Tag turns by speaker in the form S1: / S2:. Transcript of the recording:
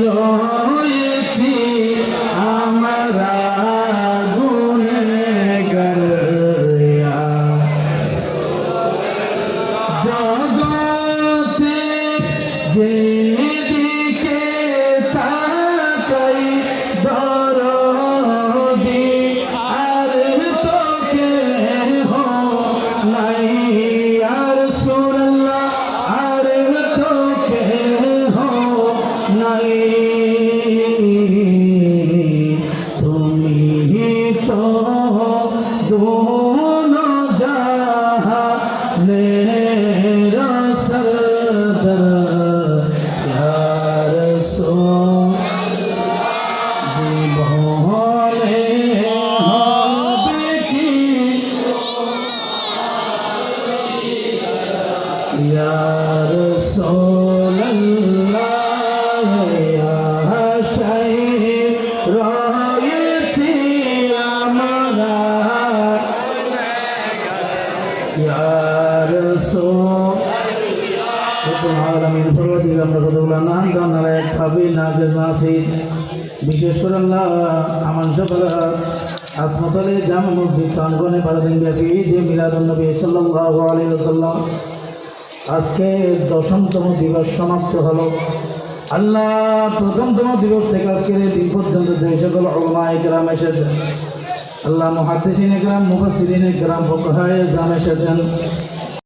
S1: রয়েছি আমরা গুনেগার জগতে যেদিকে তাকাই দরদি আর তো কেহ নাই আর রাসূলুল্লাহ আর তো কেহ নাই তুমি তো দোনো জাহানের সরদার ইয়া রাসূল জীবনে হবে কি ইয়া রাসূলুল্লাহ ইয়া শাহীদ রয়েছি আমরা ইয়া রাসূল আলামিন পরবর্তী আমরা কতগুলো নাম জানার এক ভাবি নাজের নাসির বিশেষ করে আল্লাহ আমান সফলা আসমতলে জামা মসজিদ প্রাঙ্গনে পারদিন ব্যাপী যে মিলাদুন নবী সাল্লাল্লাহু আলাইহি ওয়াসাল্লাম আজকে 10তম দিবস সমাপ্ত হলো। আল্লাহ প্রথমতম দিবস থেকে আজকের এই দিন পর্যন্ত যে সকল উলামায়ে কেরাম এসেছেন, আল্লাহ মুহাদ্দিসিনে কেরাম, মুফাসসিরিনে কেরাম, ফুকাহায়ে জাম এসেছেন,